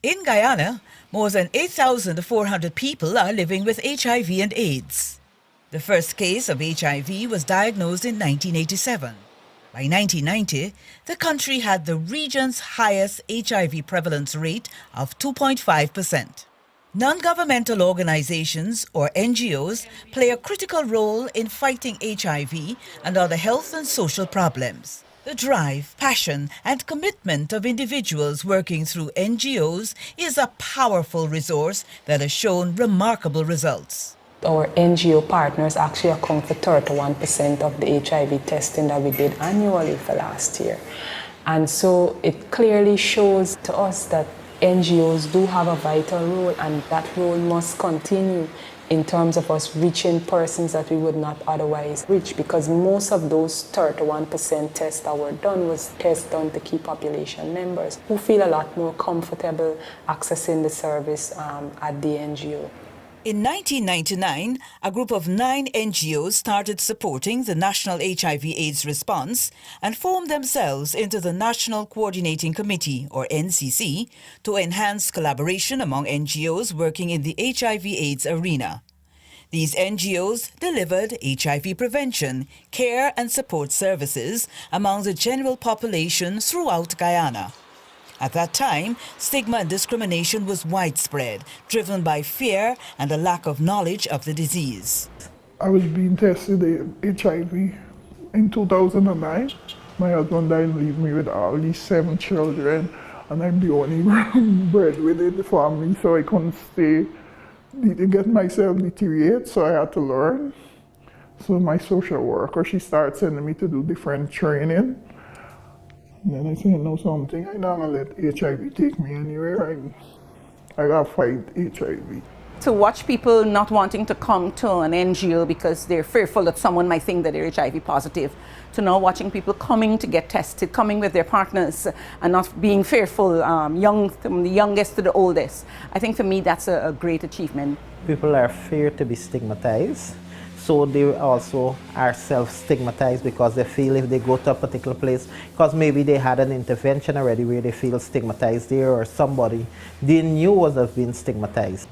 In Guyana, more than 8,400 people are living with HIV and AIDS. The first case of HIV was diagnosed in 1987. By 1990, the country had the region's highest HIV prevalence rate of 2.5%. Non-governmental organizations, or NGOs, play a critical role in fighting HIV and other health and social problems. The drive, passion, and commitment of individuals working through NGOs is a powerful resource that has shown remarkable results. Our NGO partners actually account for 31% of the HIV testing that we did annually for last year. And so it clearly shows to us that NGOs do have a vital role, and that role must continue in terms of us reaching persons that we would not otherwise reach, because most of those 31% tests that were done was tests done to key population members who feel a lot more comfortable accessing the service at the NGO. In 1999, a group of 9 NGOs started supporting the National HIV/AIDS response and formed themselves into the National Coordinating Committee, or NCC, to enhance collaboration among NGOs working in the HIV/AIDS arena. These NGOs delivered HIV prevention, care and support services among the general population throughout Guyana. At that time, stigma and discrimination was widespread, driven by fear and a lack of knowledge of the disease. I was being tested HIV in 2009. My husband died and left me with all these 7 children, and I'm the only breadwinner in the family, so I couldn't stay to get myself deteriorate, so I had to learn. So my social worker, she started sending me to do different training. And then I said, no, something, I'm not gonna let HIV take me anywhere. I gotta fight HIV. To watch people not wanting to come to an NGO because they're fearful that someone might think that they're HIV positive, to now watching people coming to get tested, coming with their partners and not being fearful, from the youngest to the oldest. I think for me that's a great achievement. People are feared to be stigmatized. So they also are self-stigmatized because they feel if they go to a particular place, because maybe they had an intervention already where they feel stigmatized there, or somebody they knew was have been stigmatized.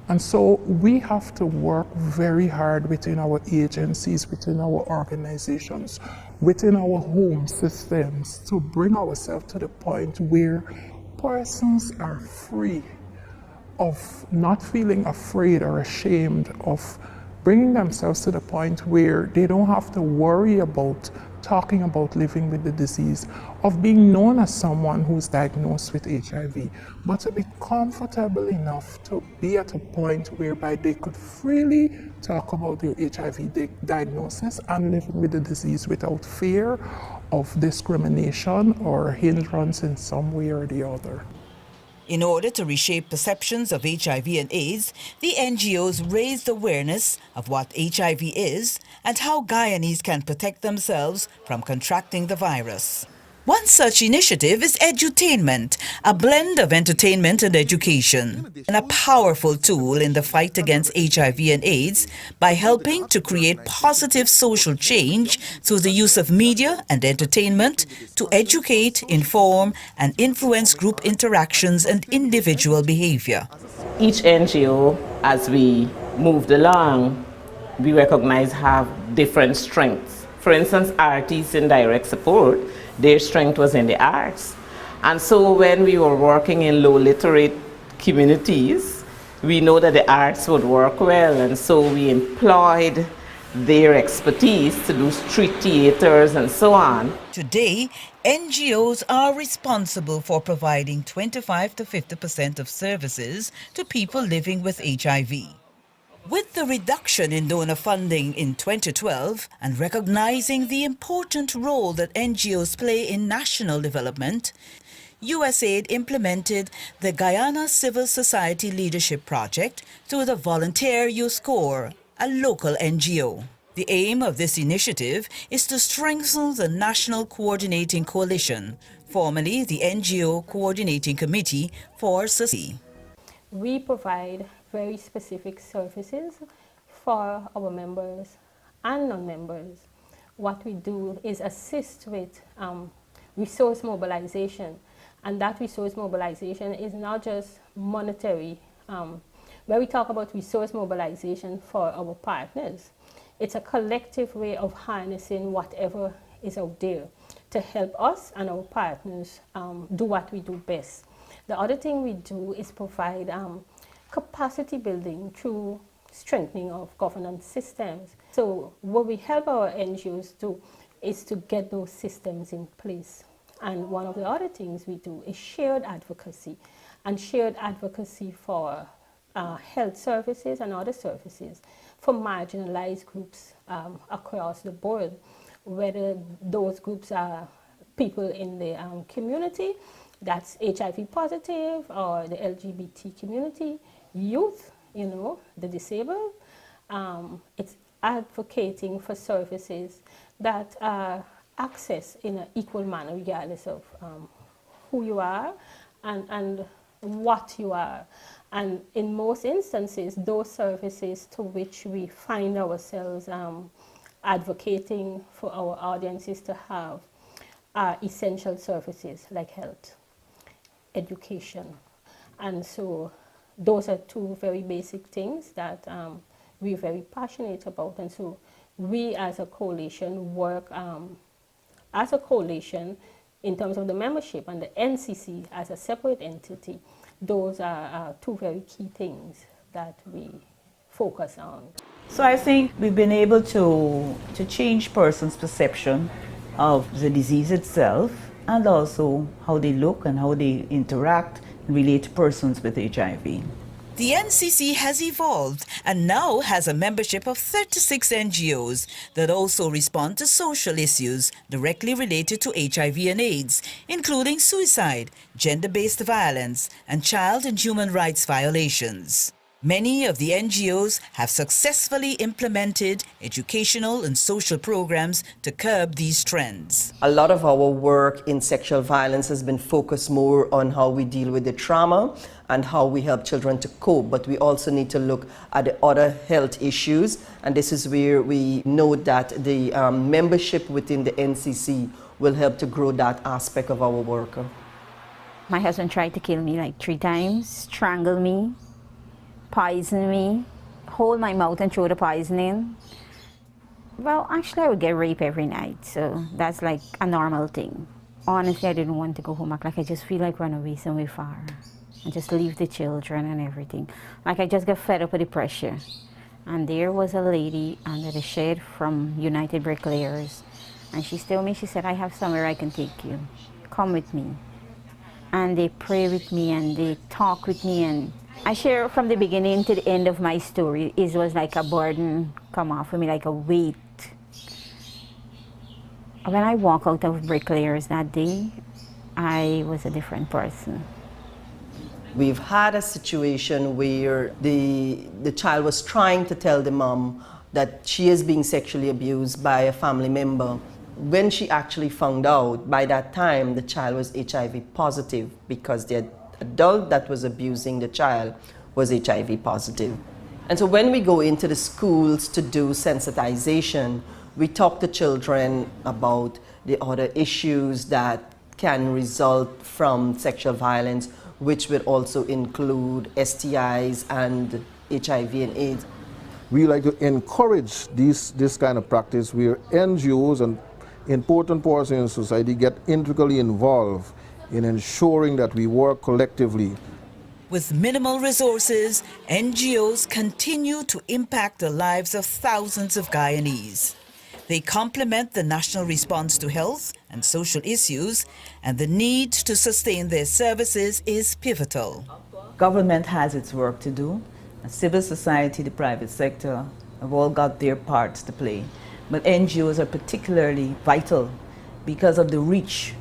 And so we have to work very hard within our agencies, within our organizations, within our home systems to bring ourselves to the point where persons are free of not feeling afraid or ashamed of bringing themselves to the point where they don't have to worry about talking about living with the disease, of being known as someone who's diagnosed with HIV, but to be comfortable enough to be at a point whereby they could freely talk about their HIV diagnosis and living with the disease without fear of discrimination or hindrance in some way or the other. In order to reshape perceptions of HIV and AIDS, the NGOs raised awareness of what HIV is and how Guyanese can protect themselves from contracting the virus. One such initiative is edutainment, a blend of entertainment and education, and a powerful tool in the fight against HIV and AIDS by helping to create positive social change through the use of media and entertainment to educate, inform, and influence group interactions and individual behavior. Each NGO, as we moved along, we recognize have different strengths. For instance, artists in direct support, their strength was in the arts. And so when we were working in low literate communities, we know that the arts would work well, and so we employed their expertise to do street theaters and so on. Today, NGOs are responsible for providing 25 to 50% of services to people living with HIV. With the reduction in donor funding in 2012 and recognizing the important role that NGOs play in national development, USAID implemented the Guyana Civil Society Leadership Project through the Volunteer Youth Corps, a local NGO. The aim of this initiative is to strengthen the National Coordinating Coalition, formerly the NGO Coordinating Committee for Society. We provide very specific services for our members and non-members. What we do is assist with resource mobilization And that resource mobilization is not just monetary. When we talk about resource mobilization for our partners, it's a collective way of harnessing whatever is out there to help us and our partners do what we do best. The other thing we do is provide capacity building through strengthening of governance systems. So what we help our NGOs do is to get those systems in place. And one of the other things we do is shared advocacy, and shared advocacy for health services and other services for marginalized groups across the board, whether those groups are people in the community that's HIV positive, or the LGBT community, youth, the disabled. It's advocating for services that are accessed in an equal manner regardless of who you are and what you are. And in most instances, those services to which we find ourselves advocating for our audiences to have are essential services like health, education. And so those are two very basic things that we're very passionate about. And so we as a coalition work as a coalition in terms of the membership, and the NCC as a separate entity. Those are two very key things that we focus on. So I think we've been able to change persons' perception of the disease itself, and also how they look and how they interact and relate to persons with HIV. The NCC has evolved and now has a membership of 36 NGOs that also respond to social issues directly related to HIV and AIDS, including suicide, gender-based violence, and child and human rights violations. Many of the NGOs have successfully implemented educational and social programs to curb these trends. A lot of our work in sexual violence has been focused more on how we deal with the trauma and how we help children to cope, but we also need to look at the other health issues, and this is where we know that the membership within the NCC will help to grow that aspect of our work. My husband tried to kill me like 3 times, strangle me, poison me, hold my mouth and throw the poisoning. Well, actually I would get raped every night, so that's like a normal thing. Honestly, I didn't want to go home. Like I just feel like run away somewhere far and just leave the children and everything. Like I just got fed up with the pressure. And there was a lady under the shade from United Bricklayers, and she told me, she said, I have somewhere I can take you. Come with me. And they pray with me and they talk with me, and I share from the beginning to the end of my story. It was like a burden come off of me, like a weight. When I walked out of Bricklayers that day, I was a different person. We've had a situation where the child was trying to tell the mom that she is being sexually abused by a family member. When she actually found out, by that time the child was HIV positive, because the adult that was abusing the child was HIV positive. And so when we go into the schools to do sensitization, we talk to children about the other issues that can result from sexual violence, which will also include STIs and HIV and AIDS. We like to encourage this kind of practice where NGOs and important persons in society get integrally involved in ensuring that we work collectively. With minimal resources, NGOs continue to impact the lives of thousands of Guyanese. They complement the national response to health and social issues, and the need to sustain their services is pivotal. Government has its work to do, and civil society, the private sector, have all got their parts to play. But NGOs are particularly vital because of the reach.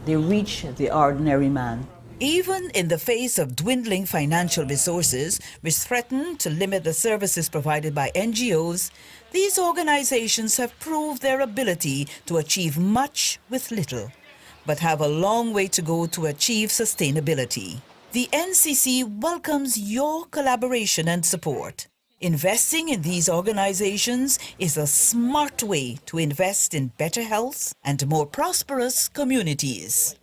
They reach the ordinary man. Even in the face of dwindling financial resources, which threaten to limit the services provided by NGOs, these organizations have proved their ability to achieve much with little, but have a long way to go to achieve sustainability. The NCC welcomes your collaboration and support. Investing in these organizations is a smart way to invest in better health and more prosperous communities.